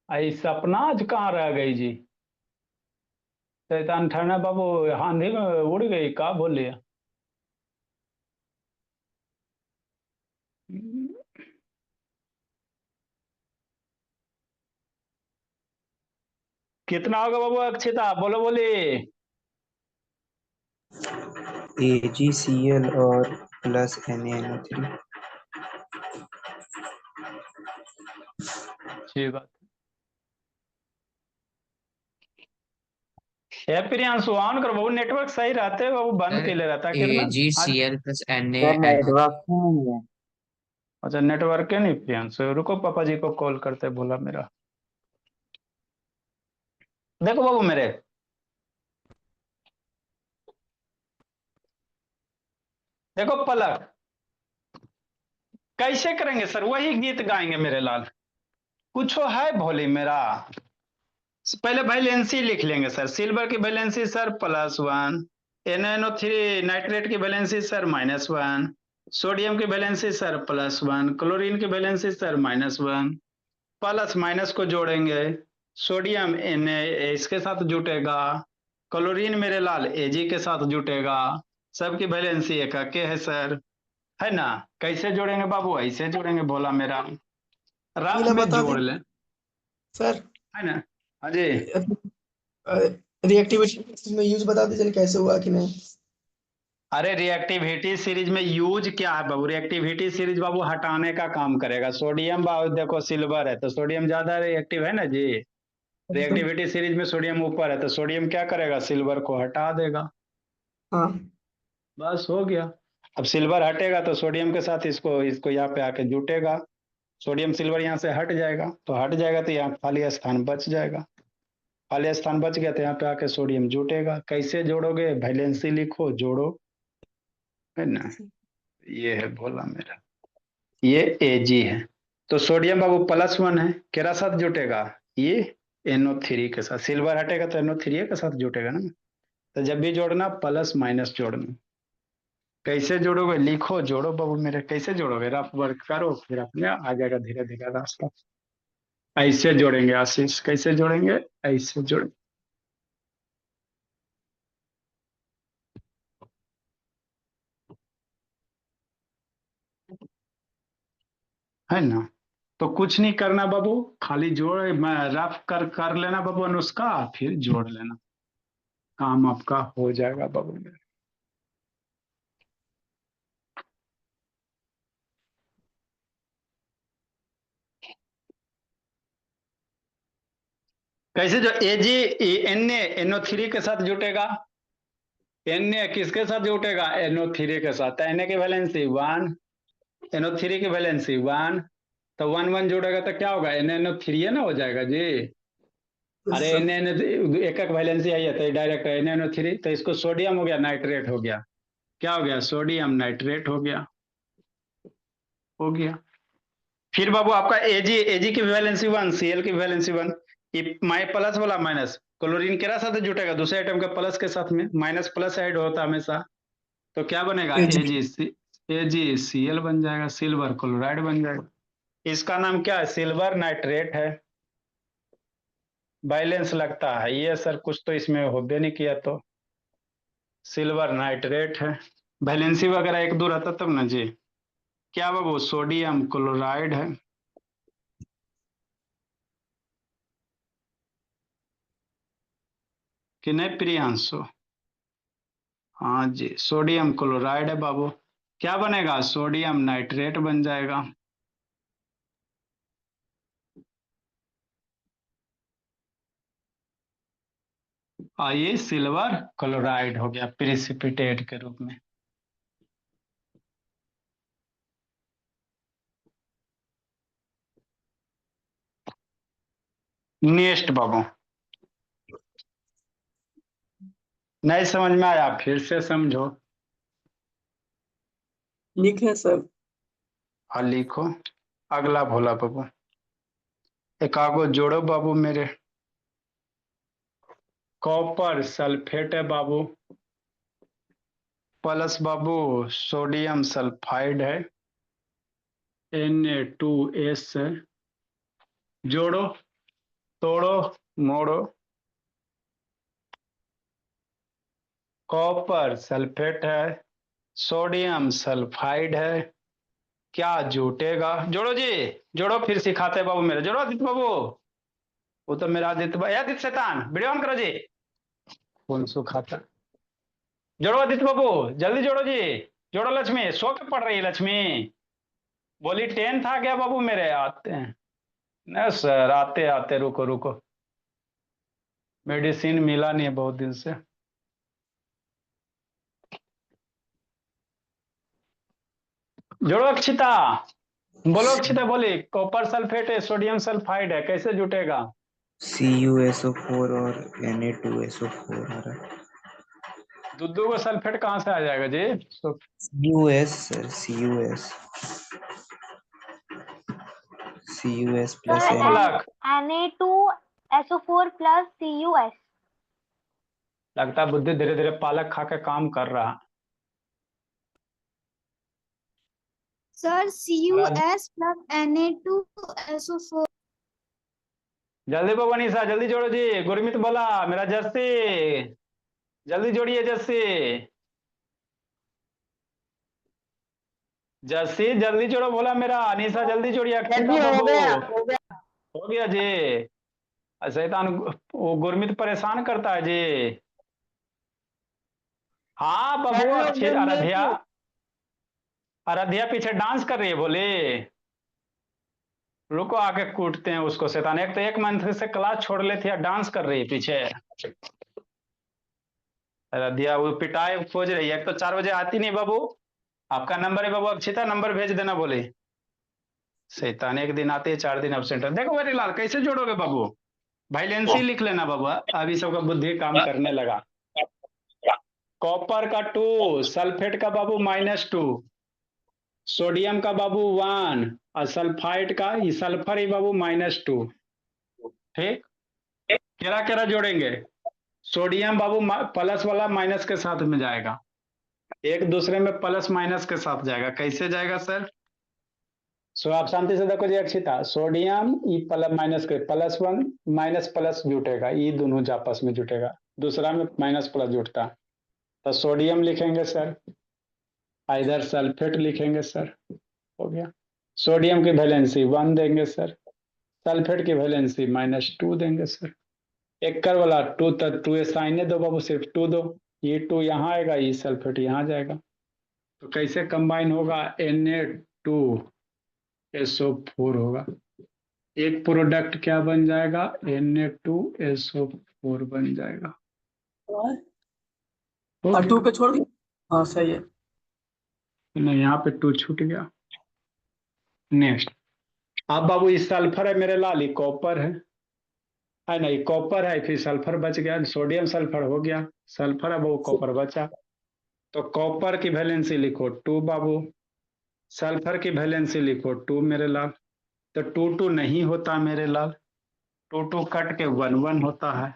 आई सपना आज कहाँ रह गई जी? शैतान ठहरना बाबू, आंधी में उड़ गई, का बोल लिया? कितना होगा बाबू अक्षिता, बोलो बोली। AgCl और प्लस NaNO3। अच्छी बात है। प्रियांशु ऑन करो बाबू, नेटवर्क सही रहते बाबू, बंद के लिए रहता है कितना आज। AgCl plus नेटवर्क नहीं है। अच्छा नेटवर्क है नहीं प्रियांशु, रुको पापा जी को कॉल करते, बोला मेरा। देखो बाबू मेरे, देखो पलक, कैसे करेंगे सर? वही गीत गाएंगे मेरे लाल, कुछ है भोली मेरा। पहले वैलेंसी लिख लेंगे सर, सिल्वर की वैलेंसी सर +1, NaNO3 नाइट्रेट की वैलेंसी सर -1, सोडियम की वैलेंसी सर +1, क्लोरीन की वैलेंसी सर -1, प्लस माइनस को जोड़ेंगे, सोडियम Na इसके साथ जुटेगा, क्लोरीन मेरे लाल Ag के साथ जुटेगा, सबकी वैलेंसी एक है सर, है ना? कैसे जोड़ेंगे बाबू? ऐसे जोड़ेंगे भोला मेरा, रफ नीला में बता जोड़ दे लें, सर। है ना? हाँ जी। रिएक्टिविटी में यूज बता दीजिए कैसे हुआ कि नहीं। अरे रिएक्टिविटी सीरीज में यूज क्या है बाबू? रिएक्टिविटी सीरीज बाबू हटाने का काम करेगा। सोडियम बाबू देखो सिल्वर है तो सोडियम ज्यादा रिएक्टिव है ना जी। रिएक्टिविटी सीरीज में सोडियम ऊपर है तो सोडियम क्या करेगा? सिल्वर को हटा देगा, हाँ बस हो गया। अब सिल्वर हटेगा तो सोडियम के साथ इसको इसको यहाँ पे आके जुटेगा, सोडियम सिल्वर यहाँ से हट जाएगा, तो हट जाएगा तो यहाँ खाली स्थान बच जाएगा, खाली स्थान बच गया तो यहाँ पे आके सोडियम जुटेगा। कैसे जोड़ोगे? वैलेंसी लिखो, जोड़ो, है ना? ये है भोला मेरा, ये Ag है तो सोडियम बाबू +1 है, केरा साथ जुटेगा? ये NO3 के साथ। सिल्वर हटेगा तो NO3 के साथ जुटेगा ना। तो जब भी जोड़ना प्लस माइनस जोड़ना। कैसे जोड़ोगे? लिखो, जोड़ो बाबू मेरे, कैसे जोड़ोगे? रफ वर्क करो, फिर अपने आ जाएगा धीरे धीरे रास्ता। ऐसे जोड़ेंगे आशीष, कैसे जोड़ेंगे? ऐसे जोड़ेंगे, है ना? तो कुछ नहीं करना बाबू, खाली जोड़ रफ कर लेना बाबू अनुष्का, फिर जोड़ लेना, काम आपका हो जाएगा बाबू मेरे। कैसे? जो Na NO3 के साथ जुटेगा, Na किसके साथ जुटेगा? NO3 के साथ। Na की वैलेंसी 1, NO3 की वैलेंसी 1, तो 1 1 जुड़ेगा तो क्या होगा? NaNO3 ना हो जाएगा जी। अरे सर Na एक एक वैलेंसी आई है तो डायरेक्ट NaNO3, तो इसको सोडियम हो गया, नाइट्रेट हो गया, क्या हो गया? सोडियम नाइट्रेट हो गया, हो गया। फिर बाबू आपका Ag की वैलेंसी 1, Cl की वैलेंसी 1, ये माइ प्लस वाला माइनस, क्लोरीन केरा साथ जुटेगा? दूसरे आइटम के प्लस के साथ में, माइनस प्लस ऐड होता है हमेशा, तो क्या बनेगा? AgCl बन जाएगा, सिल्वर क्लोराइड बन जाएगा। इसका नाम क्या है? सिल्वर नाइट्रेट है। बैलेंस लगता है ये सर, कुछ तो इसमें होबे नहीं किया, तो सिल्वर नाइट्रेट है, वैलेंसी वगैरह एक दो रहता तब ना जी। क्या बाबू सोडियम क्लोराइड है। कि नहीं प्रियांशु? हाँ जी सोडियम क्लोराइड है बाबू। क्या बनेगा? सोडियम नाइट्रेट बन जाएगा। ये सिल्वर क्लोराइड हो गया प्रिसिपिटेट के रूप में। नेक्स्ट बाबू। नहीं समझ में आया फिर से समझो। लिखे सर। हाँ लिखो। अगला भोला बाबू। एकागो जोड़ो बाबू मेरे। कॉपर सल्फेट है बाबू प्लस बाबू सोडियम सल्फाइड है Na2S है। जोड़ो तोड़ो मोड़ो। कॉपर सल्फेट है सोडियम सल्फाइड है। क्या जुटेगा? जोड़ो जी। जोड़ो फिर सिखाते बाबू मेरे। जोड़ो आदित्य बाबू। वो तो मेरा आदित्य भाई आदित्य शैतान वीडियो ऑन करो जी। कौन सुखाता? जोड़ो आदित्य बाबू जल्दी जोड़ो जी। जोड़ो लक्ष्मी सो के पढ़ रही है लक्ष्मी। बोली 10 था क्या बाबू मेरे? आते हैं न सर आते आते रुको रुको। मेडिसिन मिला नहीं है बहुत दिन से। जोड़ो अक्षिता। बोलो अक्षिता बोली कॉपर सल्फेट है सोडियम सल्फाइड है कैसे जुटेगा? CuSO4 और Na2SO4 आ रहा है। दूधू को सल्फेट कहाँ से आ जाएगा जी? CuS sir CuS plus sir Na। पलक Na2SO4 प्लस CuS। लगता है बुद्धि धीरे धीरे पालक खा के काम कर रहा। Sir CuS plus Na2SO4। जल्दी बाबू अनीसा जल्दी जोड़ो जी। गुरमीत बोला मेरा जस्सी जल्दी जोड़िए जस्सी। जस्सी जल्दी जोड़ो बोला मेरा। अनीसा जल्दी जोड़िए। अक्षिता बाबू हो गया जी। शैतान वो गुरमीत परेशान करता है जी। हाँ बाबू अच्छी आराध्या। आराध्या पीछे डांस कर रही है बोले। रुको आके कूटते हैं उसको शैतान। एक तो 1 मंथ से क्लास छोड़ लेती है डांस कर रही है पीछे। आराध्या वो पिटाई खोज रही है। एक तो 4 बजे आती नहीं बाबू। आपका नंबर है बाबू अक्षिता नंबर भेज देना बोले। शैतान 1 दिन आते हैं 4 दिन अब्सेंट। देखो मेरी लाल कैसे जोड़ोगे बाबू? वाइलेंसी लिख लेना बाबू। अभी सबका बुद्धि काम करने लगा। कॉपर का 2 सल्फेट का बाबू -2 सोडियम का बाबू 1 और सल्फाइड का सल्फर ही बाबू -2। ठीक केरा केरा जोड़ेंगे। सोडियम बाबू प्लस वाला माइनस के साथ में जाएगा। एक दूसरे में प्लस माइनस के साथ जाएगा। कैसे जाएगा सर? सो आप शांति से देखो जी अक्षिता। सोडियम ई प्लस माइनस के +1 माइनस प्लस जुटेगा। ई दोनों आपस में जुटेगा। दूसरा में माइनस प्लस जुटता। तो सोडियम लिखेंगे सर। इधर सल्फेट लिखेंगे सर। हो गया। सोडियम की वैलेंसी 1 देंगे सर। सल्फेट की वैलेंसी -2 देंगे सर। एक कर वाला 2 तक 2 साइने दो बाबू सिर्फ 2 दो। ये 2 यहाँ आएगा ये सल्फेट यहाँ जाएगा। तो कैसे कंबाइन होगा? Na2SO4 होगा। एक प्रोडक्ट क्या बन जाएगा? Na2SO4 बन जाएगा। और 2 पे छोड़ दिया। हाँ सही है। नहीं यहाँ पे 2 छूट गया। नेक्स्ट। अब बाबू इस सल्फर है मेरे लाल कॉपर है नहीं कॉपर है फिर सल्फर बच गया। सोडियम सल्फर हो गया। सल्फर है वो कॉपर बचा। तो कॉपर की वैलेंसी लिखो 2 बाबू। सल्फर की वैलेंसी लिखो 2 मेरे लाल। तो 2 नहीं होता मेरे लाल। 2 कट के 1 होता है।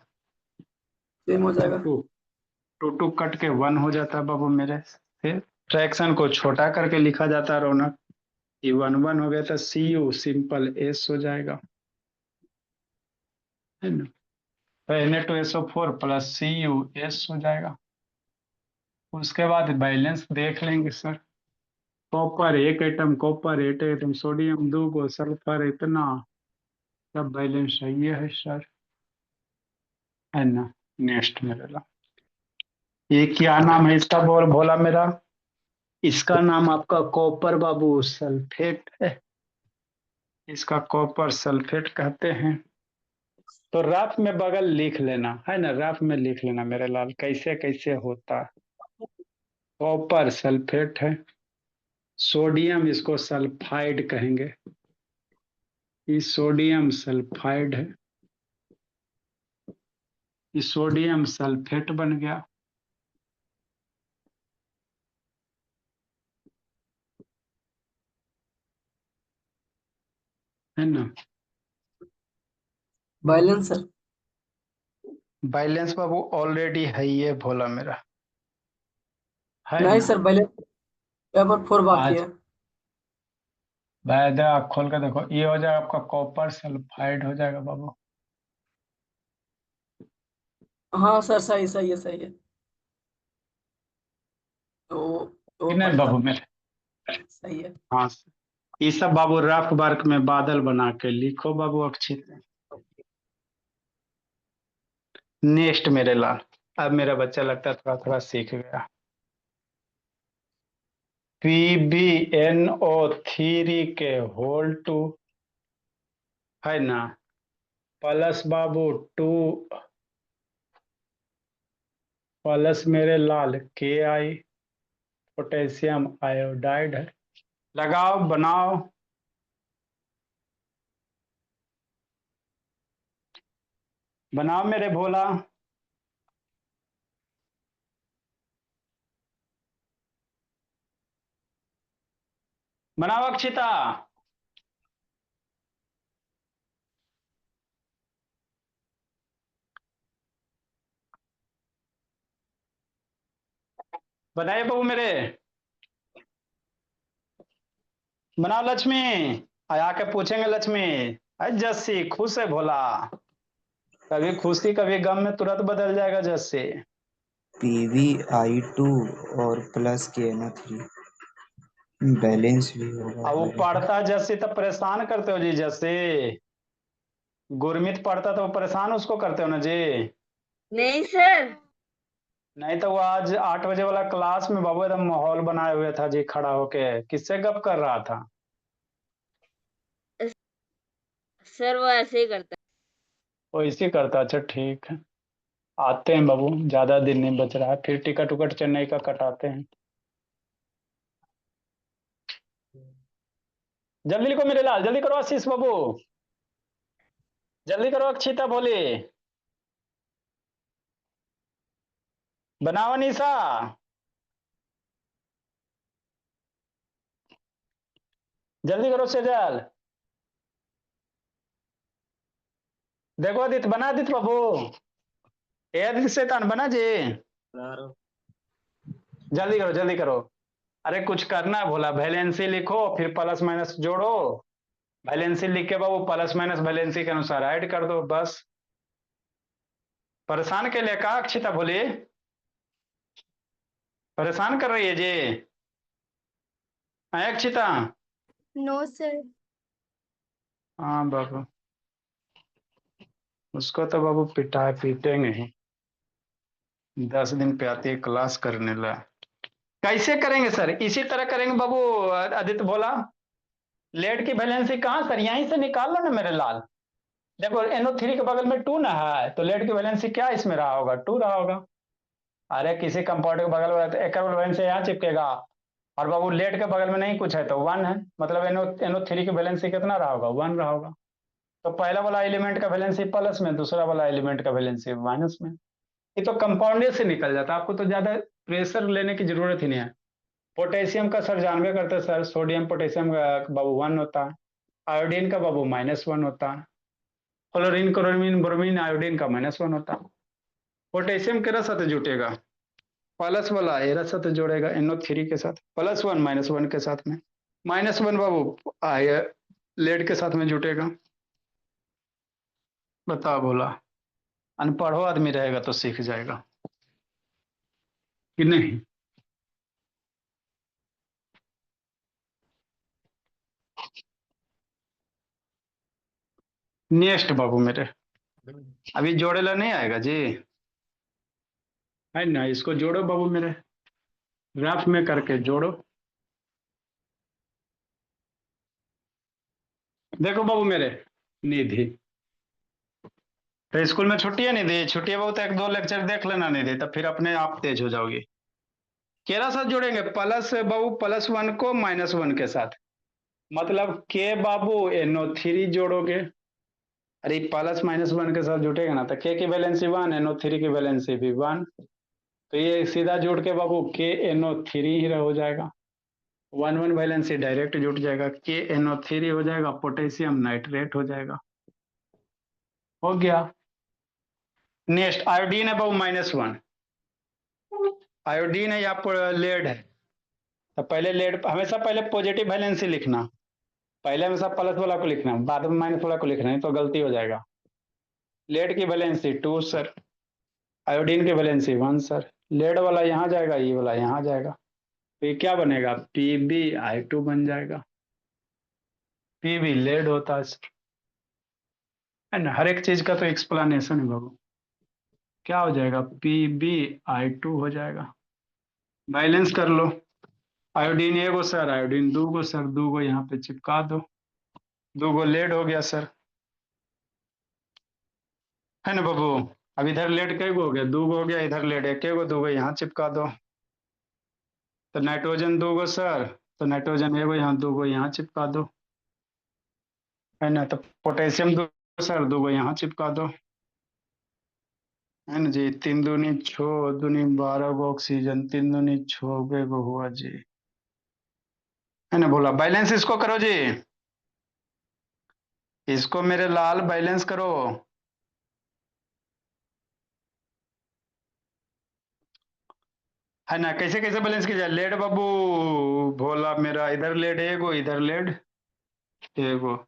सेम हो जाएगा। 2 कट के 1 हो जाता है बाबू मेरे। फिर फ्रैक्शन को छोटा करके लिखा जाता है रौनक। ये 1 हो गया तो Cu सिंपल S हो जाएगा है ना। तो Na2SO4 प्लस CuS हो जाएगा। उसके बाद बैलेंस देख लेंगे sir. Copper 1 atom, copper 8 atom, sodium 2 sulphur इतना, सब बैलेंस सही है सर, है ना। नेक्स्ट मेरा, ये क्या नाम है इसका, बोला मेरा, इसका नाम आपका कॉपर बाबू सल्फेट है, इसका कॉपर सल्फेट कहते हैं। तो रफ में बगल लिख लेना, है ना, रफ में लिख लेना मेरे लाल, कैसे कैसे होता है। कॉपर सल्फेट है, सोडियम इसको सल्फाइड कहेंगे, ये सोडियम सल्फाइड है, ये सोडियम सल्फेट बन गया। है ना। Balance sir. बैलेंस बाबू ऑलरेडी है, ये भोला मेरा, है नहीं ना। सर, बैलेंस पेपर 4 बाकी आज है। बैदा आप खोल कर देखो, ये हो जाएगा आपका कॉपर सल्फाइड हो जाएगा बाबू। हाँ सर, सही सही है, सही है। तो नहीं पढ़ता बाबू मेरे, सही है। हाँ, ये सब बाबू रफ वर्क में बादल बना के लिखो बाबू अक्षित। नेक्स्ट मेरे लाल, अब मेरा बच्चा लगता है थोड़ा थोड़ा सीख गया। PbNO3 के होल 2, है ना, प्लस बाबू 2 प्लस मेरे लाल Ki पोटेशियम आयोडाइड है। लगाओ बनाओ, बनाओ मेरे भोला, बनाओ अक्षिता। बनाइए बाबू मेरे, बनाओ लक्ष्मी। आके पूछेंगे लक्ष्मी, अरे जस्सी खुश है भोला, कभी खुशी कभी गम में तुरंत बदल जाएगा जस्सी। PbI2 और प्लस KNO3 बैलेंस भी होगा अब वो ऑलरेडी। पढ़ता जस्सी तब परेशान करते हो जी, जस्सी गुरमीत पढ़ता तो परेशान उसको करते हो ना जी। नहीं सर। नहीं तो वो आज 8 बजे वाला क्लास में बाबू एकदम माहौल बनाए हुए था जी, खड़ा होके किससे गप कर रहा था। सर वो ऐसे ही करता वो इसी करता, अच्छा ठीक है, आते हैं बाबू, ज्यादा दिन नहीं बच रहा है, फिर टिकट उकट चेन्नई का कटाते हैं। जल्दी लिखो मेरे लाल, जल्दी करो आशीष बाबू, जल्दी करो अक्षिता बोली, बनाओ निशा, जल्दी करो सेजल, देखो आदित्य, बना आदित्य बाबू, ए आदित्य शैतान बना जी, जल्दी करो जल्दी करो। अरे कुछ करना है भोला, वैलेंसी लिखो फिर प्लस माइनस जोड़ो, वैलेंसी लिख के बाबू प्लस माइनस वैलेंसी के अनुसार ऐड कर दो बस। परेशान के लिए कहा अक्षिता बोली, परेशान कर रही है जी, है अक्षिता। No sir. हाँ बाबू, उसको तो बाबू पिटाए पीटेंगे ही, 10 दिन पे आती है क्लास करने ला। कैसे करेंगे सर, इसी तरह करेंगे बाबू। आदित्य बोला लेड की वैलेंसी कहाँ सर, यहीं से निकाल लो ना मेरे लाल। देखो NO3 के बगल में 2 ना है, तो लेड की वैलेंसी क्या इसमें रहा होगा, 2 रहा होगा। अरे किसी कंपाउंड के बगल में तो एक वैलेंसी यहाँ चिपकेगा, और बाबू लेड के बगल में नहीं कुछ है तो 1 है, मतलब NO3 की वैलेंसी कितना रहा होगा, 1 रहा होगा। तो पहला वाला एलिमेंट का वैलेंसी प्लस में, दूसरा वाला एलिमेंट का वैलेंसी माइनस में। ये तो कंपाउंड से निकल जाता, आपको तो ज्यादा प्रेशर लेने की जरूरत ही नहीं है। पोटेशियम का सर जानवे करते हैं सर, सोडियम पोटेशियम का बाबू 1 होता है, आयोडीन का बाबू -1 होता है, क्लोरीन क्लोरीन ब्रोमीन आयोडीन का -1 होता है। पोटेशियम के साथ जुटेगा, प्लस वाला एरा साथ जोड़ेगा NO3 के साथ, +1 -1 के साथ में, -1 बाबू लेड के साथ में जुटेगा। बता बोला, अनपढ़ो आदमी रहेगा तो सीख जाएगा कि नहीं। नेक्स्ट बाबू मेरे, अभी जोड़ेला नहीं आएगा जी, है ना, इसको जोड़ो बाबू मेरे, रफ में करके जोड़ो। देखो बाबू मेरे, निधि, तो स्कूल में छुट्टी है निधि, छुट्टी है बहुत, एक दो लेक्चर देख लेना निधि, तब फिर अपने आप तेज हो जाओगी। केरा साथ जोड़ेंगे प्लस बाबू +1 को -1 के साथ, मतलब के बाबू NO3 जोड़ोगे, अरे प्लस -1 के साथ जुटेगा ना, तो के की वैलेंसी 1, NO3 की वैलेंसी भी 1, तो ये सीधा जुड़ के बाबू के NO3 ही हो जाएगा, 1 वैलेंसी डायरेक्ट जुट जाएगा, के NO3 हो जाएगा, पोटेशियम नाइट्रेट हो जाएगा, हो गया। नेक्स्ट आयोडीन है बाबू -1, आयोडीन है या लेड है, तो पहले लेड, हमेशा पहले पॉजिटिव वैलेंसी लिखना, पहले हमेशा प्लस वाला को लिखना, बाद में माइनस वाला को लिखना, नहीं तो गलती हो जाएगा। लेड की वैलेंसी 2 सर, आयोडीन की वैलेंसी 1 सर, लेड वाला यहाँ जाएगा, ये वाला यहाँ जाएगा, तो ये क्या बनेगा, PbI2 बन जाएगा, Pb लेड होता है सर, है ना, हर एक चीज का तो एक्सप्लेनेशन है बाबू, क्या हो जाएगा, PbI2 हो जाएगा, बैलेंस कर लो, आयोडीन 1 सर, आयोडीन 2 सर, 2 यहाँ पे चिपका दो, 2 लेड हो गया सर, है ना बाबू, अब इधर लेड कई गो हो गया, 2 हो गया, इधर लेड 1 गो, 2 यहाँ चिपका दो, तो नाइट्रोजन 2 सर, तो नाइट्रोजन 1 यहाँ, 2 यहाँ चिपका दो, है ना, तो पोटेशियम 2 सर, 2 यहाँ चिपका दो, है ना जी, 3 दूनी 6 दूनी 12 गो ऑक्सीजन, 3 दूनी 6 गो हुआ जी, है ना, बोला बैलेंस इसको करो जी, इसको मेरे लाल बैलेंस करो, है ना, कैसे कैसे बैलेंस किया जाए, लेड बाबू भोला मेरा, इधर लेड 1 इधर लेड 1,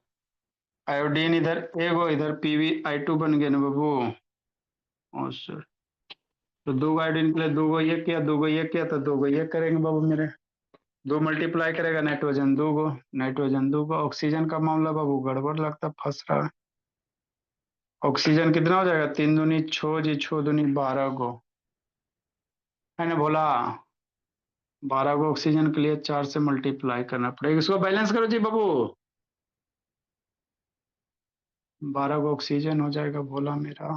आयोडीन इधर 1 इधर PbI2 बन गया ना बाबू, और सर, तो 2 आयोडीन के लिए 2 ये किया, 2 ये किया, तो 2 ये करेंगे बाबू मेरे, 2 मल्टीप्लाई करेगा नाइट्रोजन 2, नाइट्रोजन 2, ऑक्सीजन का मामला बाबू गड़बड़ लगता फंस रहा है, ऑक्सीजन कितना हो जाएगा, 3 दूनी 6 जी, 6 दूनी 12 गो, है ना बोला, 12 गो ऑक्सीजन के लिए 4 से मल्टीप्लाई करना पड़ेगा, इसको बैलेंस करो जी बाबू, 12 गो ऑक्सीजन हो जाएगा बोला मेरा,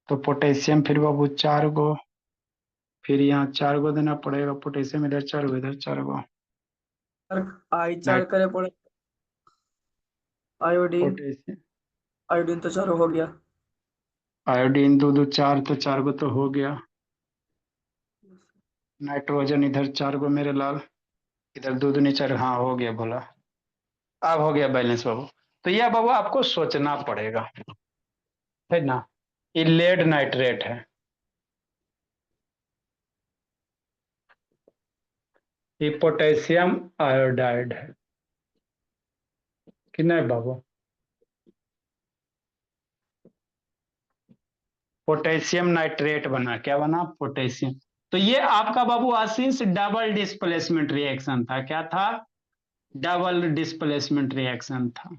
तो पोटेशियम फिर बाबू 4 गो, फिर यहाँ 4 गो देना पड़ेगा, पोटेशियम इधर 4 गो, इधर 4 गो, सर I4 करे पड़े, आयोडीन, पोटेशियम, आयोडीन तो 4 हो गया, आयोडीन 2 2 4, तो 4 गो तो हो गया, नाइट्रोजन इधर 4 गो मेरे लाल, इधर 2 दूनी 4, हाँ हो गया बोला, अब हो गया बैलेंस बाबू, तो यह बाबू आपको सोचना पड़ेगा, है ना, ये लेड नाइट्रेट है, ये पोटेशियम आयोडाइड है कि नहीं बाबू, पोटेशियम नाइट्रेट बना, क्या बना, पोटेशियम, तो ये आपका बाबू आशीष डबल डिस्प्लेसमेंट रिएक्शन था, क्या था, डबल डिस्प्लेसमेंट रिएक्शन था,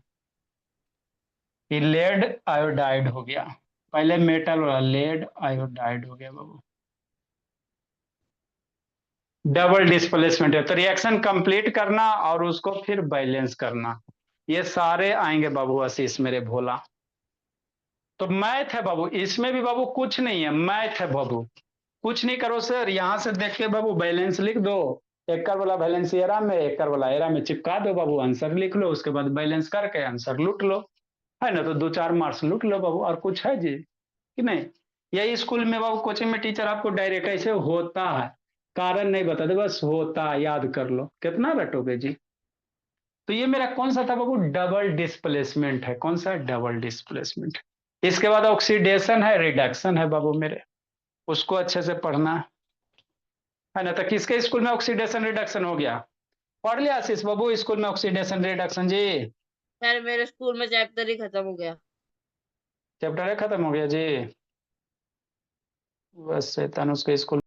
ये लेड आयोडाइड हो गया, पहले मेटल वाला लेड आयोडाइड हो गया बाबू, डबल डिस्प्लेसमेंट है, तो रिएक्शन कंप्लीट करना और उसको फिर बैलेंस करना, ये सारे आएंगे बाबू आशीष मेरे भोला, तो मैथ है बाबू, इसमें भी बाबू कुछ नहीं है, मैथ है बाबू, कुछ नहीं करो सर, यहां से देख के बाबू बैलेंस लिख दो, एकड़ वाला बैलेंस एरा में, एकड़ वाला एरा में चिपका दो बाबू, आंसर लिख लो, उसके बाद बैलेंस करके आंसर लूट लो, है ना, तो 2 4 मार्क्स लूट लो बाबू, और कुछ है जी कि नहीं, यही स्कूल में बाबू कोचिंग में टीचर आपको डायरेक्ट ऐसे होता है, कारण नहीं बताते, बस होता याद कर लो, कितना रटोगे जी, तो ये मेरा कौन सा था बाबू, डबल डिस्प्लेसमेंट है, कौन सा डबल डिस्प्लेसमेंट, इसके बाद ऑक्सीडेशन है, रिडक्शन है बाबू मेरे, उसको अच्छे से पढ़ना है ना, तो किसके स्कूल में ऑक्सीडेशन रिडक्शन हो गया, पढ़ लिया आशीष बाबू स्कूल में ऑक्सीडेशन रिडक्शन जी, सर मेरे स्कूल में चैप्टर ही खत्म हो गया। चैप्टर खत्म हो गया जी, बस शैतान उसके स्कूल